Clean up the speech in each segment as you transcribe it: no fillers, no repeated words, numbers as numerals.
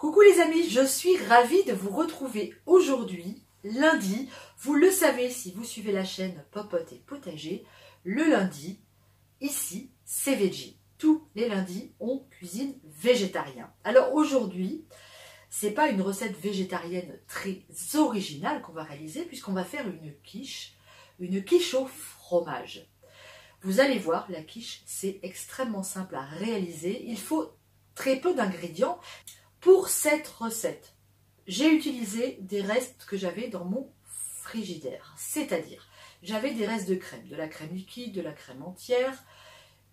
Coucou les amis, je suis ravie de vous retrouver aujourd'hui, lundi. Vous le savez si vous suivez la chaîne Popote et Potager, le lundi, ici, c'est Veggie. Tous les lundis, on cuisine végétarien. Alors aujourd'hui, c'est pas une recette végétarienne très originale qu'on va réaliser puisqu'on va faire une quiche au fromage. Vous allez voir, la quiche, c'est extrêmement simple à réaliser. Il faut très peu d'ingrédients. Pour cette recette, j'ai utilisé des restes que j'avais dans mon frigidaire. C'est-à-dire, j'avais des restes de crème, de la crème liquide, de la crème entière.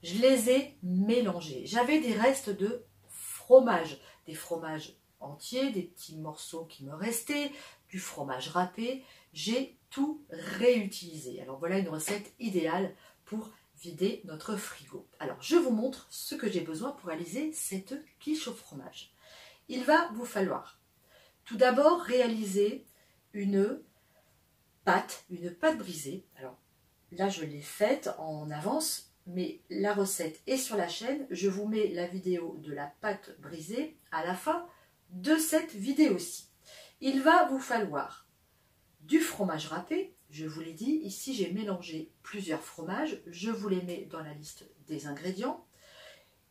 Je les ai mélangés. J'avais des restes de fromage, des fromages entiers, des petits morceaux qui me restaient, du fromage râpé. J'ai tout réutilisé. Alors voilà une recette idéale pour vider notre frigo. Alors je vous montre ce que j'ai besoin pour réaliser cette quiche au fromage. Il va vous falloir tout d'abord réaliser une pâte brisée. Alors là je l'ai faite en avance, mais la recette est sur la chaîne. Je vous mets la vidéo de la pâte brisée à la fin de cette vidéo-ci. Il va vous falloir du fromage râpé. Je vous l'ai dit, ici j'ai mélangé plusieurs fromages. Je vous les mets dans la liste des ingrédients.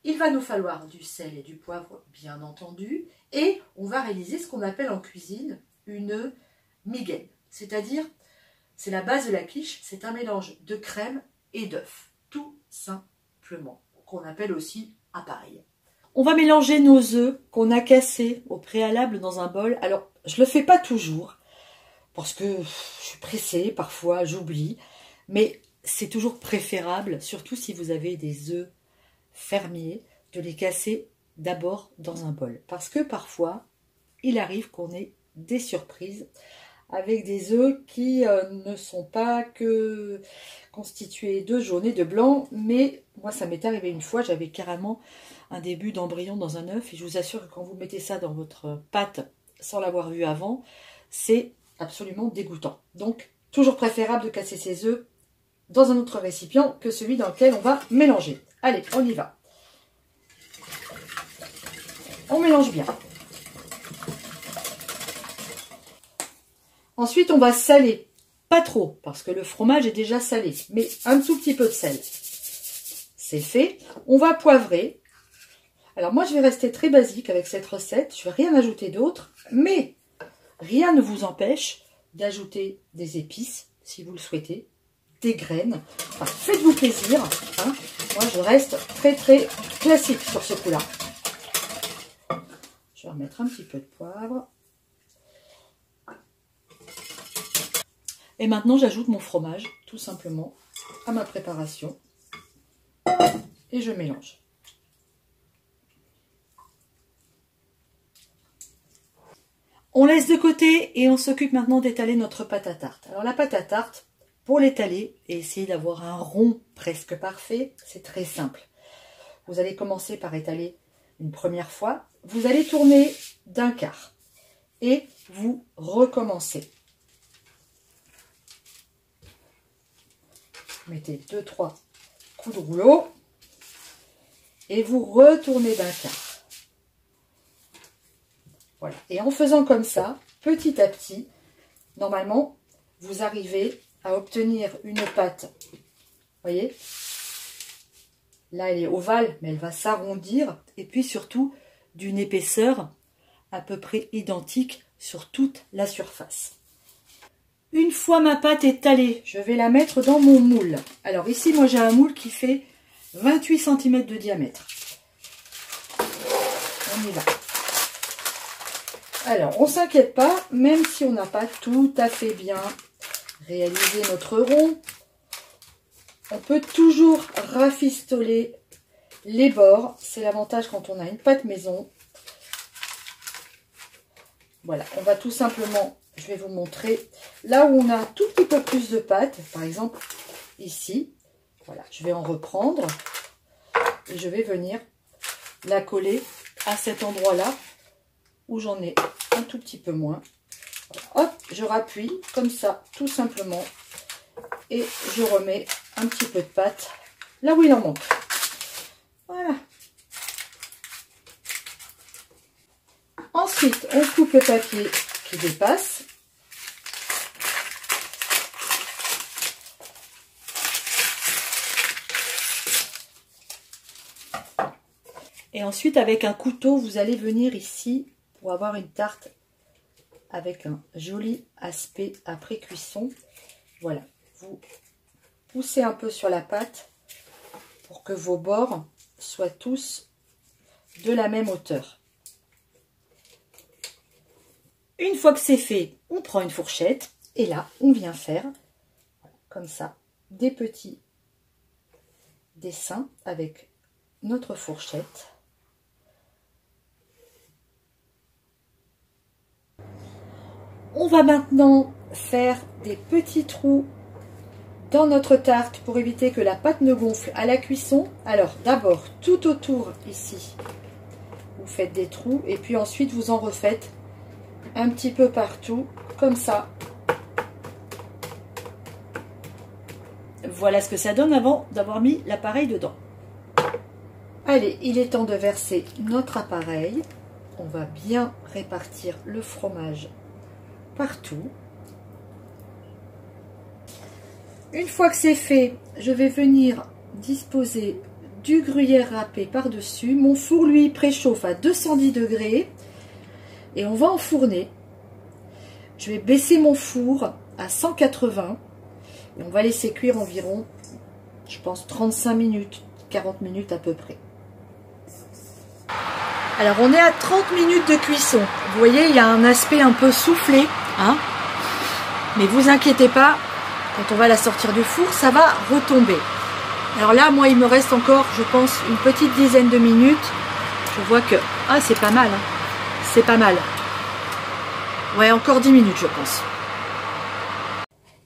Il va nous falloir du sel et du poivre, bien entendu. Et on va réaliser ce qu'on appelle en cuisine une migaine. C'est-à-dire, c'est la base de la quiche, c'est un mélange de crème et d'œuf. Tout simplement, qu'on appelle aussi appareil. On va mélanger nos œufs qu'on a cassés au préalable dans un bol. Alors, je ne le fais pas toujours, parce que je suis pressée, parfois j'oublie. Mais c'est toujours préférable, surtout si vous avez des œufs fermiers, de les casser d'abord dans un bol. Parce que parfois, il arrive qu'on ait des surprises avec des œufs qui ne sont pas que constitués de jaune et de blanc. Mais moi, ça m'est arrivé une fois, j'avais carrément un début d'embryon dans un œuf. Et je vous assure que quand vous mettez ça dans votre pâte sans l'avoir vu avant, c'est absolument dégoûtant. Donc, toujours préférable de casser ses œufs dans un autre récipient que celui dans lequel on va mélanger. Allez, on y va. On mélange bien. Ensuite, on va saler. Pas trop, parce que le fromage est déjà salé, mais un tout petit peu de sel. C'est fait. On va poivrer. Alors moi, je vais rester très basique avec cette recette. Je ne vais rien ajouter d'autre, mais rien ne vous empêche d'ajouter des épices, si vous le souhaitez, des graines. Enfin, faites-vous plaisir. Hein. Moi, je reste très classique sur ce coup-là. Je vais remettre un petit peu de poivre. Et maintenant, j'ajoute mon fromage, tout simplement, à ma préparation. Et je mélange. On laisse de côté et on s'occupe maintenant d'étaler notre pâte à tarte. Alors la pâte à tarte, pour l'étaler et essayer d'avoir un rond presque parfait, c'est très simple. Vous allez commencer par étaler une première fois. Vous allez tourner d'un quart et vous recommencez. Mettez 2-3 coups de rouleau et vous retournez d'un quart. Voilà. Et en faisant comme ça, petit à petit, normalement, vous arrivez à obtenir une pâte. Vous voyez? Là, elle est ovale, mais elle va s'arrondir. Et puis surtout, d'une épaisseur à peu près identique sur toute la surface. Une fois ma pâte étalée, je vais la mettre dans mon moule. Alors ici, moi j'ai un moule qui fait 28 cm de diamètre. On y va. Alors, on ne s'inquiète pas, même si on n'a pas tout à fait bien réalisé notre rond, on peut toujours rafistoler les bords. C'est l'avantage quand on a une pâte maison. Voilà, on va tout simplement, je vais vous montrer, là où on a un tout petit peu plus de pâte, par exemple ici, voilà, je vais en reprendre et je vais venir la coller à cet endroit-là où j'en ai un tout petit peu moins. Hop, je rappuie comme ça, tout simplement, et je remets un petit peu de pâte là où il en manque. Voilà. Ensuite, on coupe le papier qui dépasse. Et ensuite, avec un couteau, vous allez venir ici pour avoir une tarte avec un joli aspect après cuisson. Voilà, vous poussez un peu sur la pâte pour que vos bords soient tous de la même hauteur. Une fois que c'est fait, on prend une fourchette et là, on vient faire comme ça des petits dessins avec notre fourchette. On va maintenant faire des petits trous dans notre tarte pour éviter que la pâte ne gonfle à la cuisson. Alors d'abord tout autour ici, vous faites des trous et puis ensuite vous en refaites un petit peu partout comme ça. Voilà ce que ça donne avant d'avoir mis l'appareil dedans. Allez, il est temps de verser notre appareil. On va bien répartir le fromage partout. Une fois que c'est fait, je vais venir disposer du gruyère râpé par-dessus. Mon four, lui, préchauffe à 210 degrés et on va enfourner. Je vais baisser mon four à 180 et on va laisser cuire environ, je pense, 35 minutes, 40 minutes à peu près. Alors, on est à 30 minutes de cuisson. Vous voyez, il y a un aspect un peu soufflé, hein, mais vous inquiétez pas, quand on va la sortir du four, ça va retomber. Alors là, moi, il me reste encore, je pense, une petite dizaine de minutes. Je vois que... Ah, c'est pas mal, hein. C'est pas mal. Ouais, encore 10 minutes, je pense.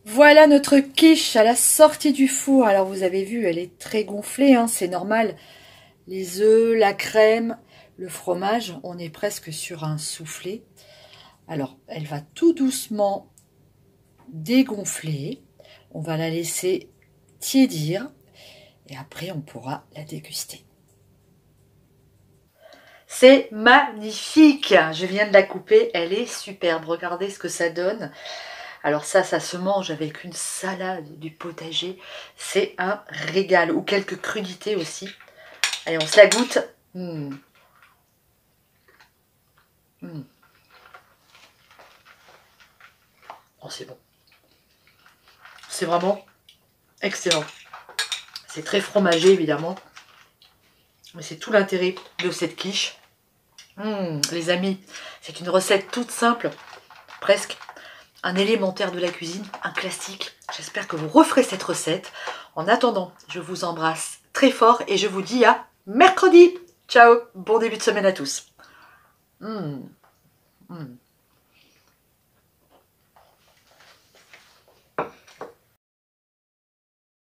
Voilà notre quiche à la sortie du four. Alors, vous avez vu, elle est très gonflée, hein, c'est normal. Les œufs, la crème, le fromage, on est presque sur un soufflé. Alors, elle va tout doucement dégonfler. On va la laisser tiédir et après on pourra la déguster. C'est magnifique! Je viens de la couper, elle est superbe. Regardez ce que ça donne. Alors ça se mange avec une salade, du potager. C'est un régal. Ou quelques crudités aussi. Allez, on se la goûte. Oh, c'est bon. C'est vraiment excellent. C'est très fromagé, évidemment. Mais c'est tout l'intérêt de cette quiche. Les amis, c'est une recette toute simple, presque un élémentaire de la cuisine, un classique. J'espère que vous referez cette recette. En attendant, je vous embrasse très fort et je vous dis à mercredi. Ciao, bon début de semaine à tous.